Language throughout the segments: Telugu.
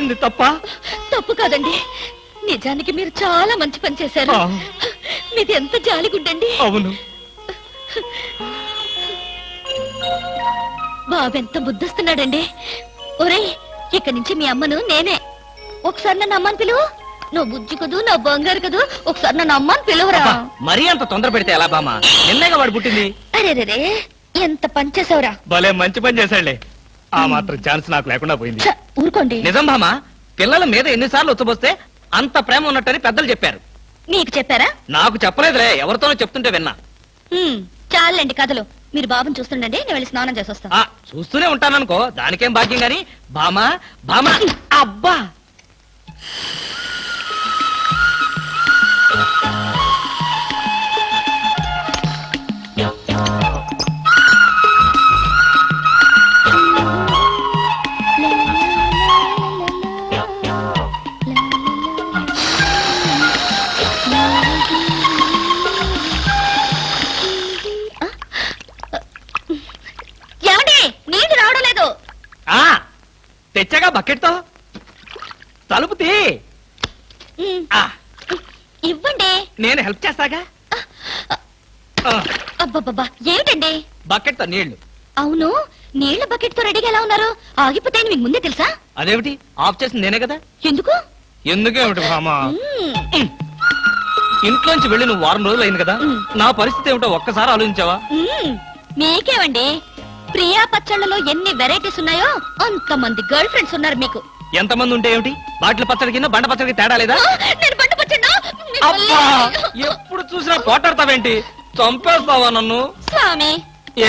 చేసింది తప్ప? తప్పు కాదండి, నిజానికి మీరు చాలా మంచి పని చేశారు. మీది ఎంత జాలిగుండండి. అవును. బాబెంత బుద్ధిస్తున్నాడండి. ఒరేయ్, ఇక్కడి నుంచి మీ అమ్మను నేనే. ఒకసారి నన్ను అమ్మని పిలువు. నువ్వు బుజ్జి కదూ, నా బంగారు కదూ, ఒకసారి నన్ను అమ్మని పిలువురా. మరీ అంత తొందర పెడితే ఎలా బామా? నిన్నేగా వాడు పుట్టింది. అరే ఎంత పని చేసావురా. భలే మంచి పని చేశాడులే. ఆ మాత్రం ఛాన్స్ నాకు లేకుండా పోయింది. ఊరుకోండి. నిజం బామా, పిల్లల మీద ఎన్నిసార్లు ఉచ్చబోస్తే అంత ప్రేమ ఉన్నట్టని పెద్దలు చెప్పారు. నీకు చెప్పారా? నాకు చెప్పలేదులే, ఎవరితోనో చెప్తుంటే విన్నా. చాలండి కథలు. మీరు బాబుని చూస్తుండండి, నేను వెళ్ళి స్నానం చేసి వస్తాను. చూస్తూనే ఉంటాననుకో, దానికేం భాగ్యం గాని. బామా బామా, అబ్బా తెచ్చగా బకెట్తో. తలుపు తీ. ఇవ్వండి, నేను హెల్ప్ చేస్తాగా. అబ్బబ్బబ్బా, ఏమిటండి? బకెట్తో నీళ్లు. అవును, నీళ్ల బకెట్ తో రెడీగా ఎలా ఉన్నారు? ఆగిపోతే మీకు ముందే తెలుసా? అదేమిటి, ఆఫ్ చేసింది నేనే కదా. ఎందుకు? ఎందుకేమిటి భామా? ఇంట్లోంచి వెళ్ళి నువ్వు వారం రోజులు అయింది కదా, నా పరిస్థితి ఏమిటో ఒక్కసారి ఆలోచించావా? మీకేమండి, ప్రియా పచ్చళ్ళలో ఎన్ని వెరైటీస్ ఉన్నాయో అంతమంది గర్ల్ ఫ్రెండ్స్ ఉన్నారు మీకు. ఎంతమంది ఉంటే ఏమిటి, బాటిల్ పచ్చడి కింద బండ పచ్చడికి తేడా లేదా? ఎప్పుడు చూసినా పోటాడతావేంటి? చంపేస్తావా నన్ను? స్వామి,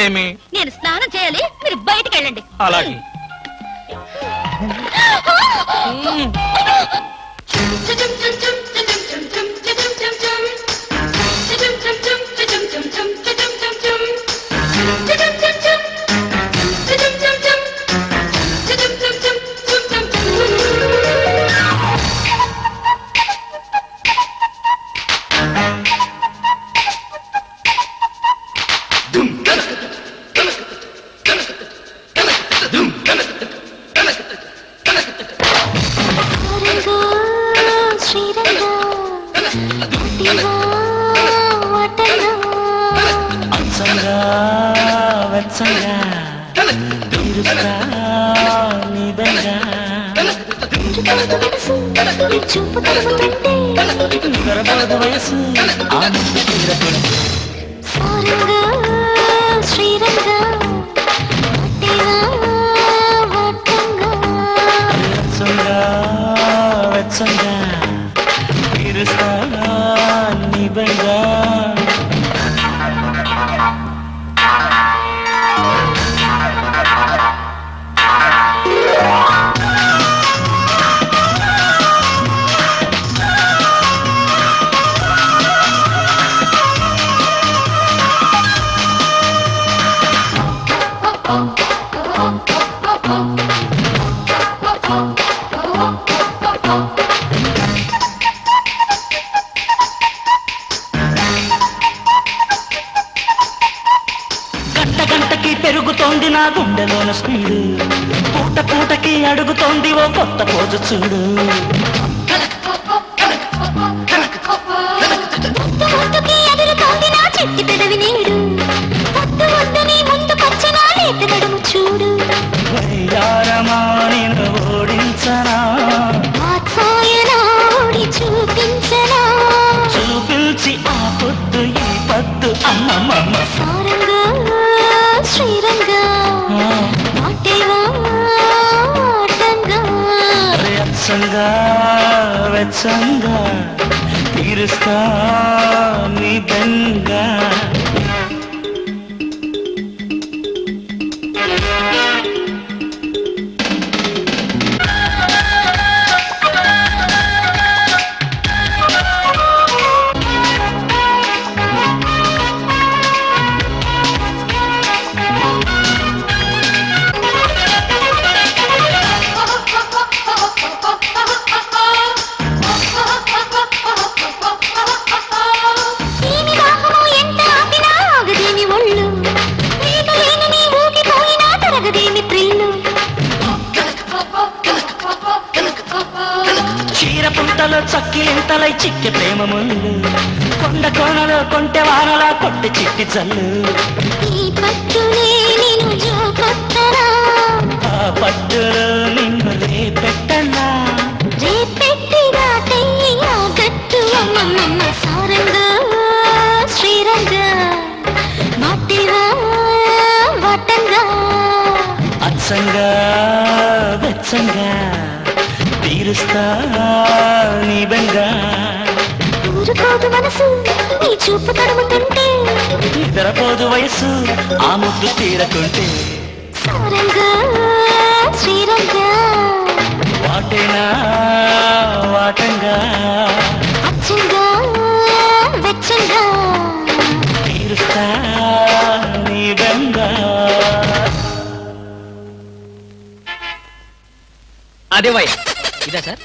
ఏమి? నేను స్నానం చేయాలి, మీరు బయటికి వెళ్ళండి. అలాగే. పెరుగుతోంది నా గుండెలోన స్పీడు, పూట పూటకి అడుగుతోంది ఓ కొత్త పోజు చూడు. వయ్యారమానిన ఓడించనా, చూపించి ఆ పొద్దు ఈ పద్దు అమ్మమ్మ. శ్రీరంగా వెచ్చంగా వెచ్చంగా తీరుస్తా నీ బెంగా. ఎంత చీర పుంతలో చక్కిలింతలై చిక్కి ప్రేమ ముళ్ళు కొండ కోనలో కొంటె వానలా కొట్టి చిట్టి జల్లు ఈ పట్టునే నేను జోకొత్తరా ఆ పట్టులో నిన్ను రేపెట్టన్నా రేపెట్టిగా తెయ్య గట్టు అమ్మమ్మ సారంగా శ్రీరంగా మాటివా వాటంగా అచ్చంగా వెచ్చంగా తీరుస్తా నీ బెంగా ఊరుకోదు మనసు నీ చూపు తడుముతుంటే నిద్రపోదు వయసు ఆ ముద్దు తీరకుంటే సారంగా శ్రీరంగా వాటేనా వాటంగా అచ్చంగా వెచ్చంగా తీరుస్తా నీ బెంగా అదే వయ ఇదా సార్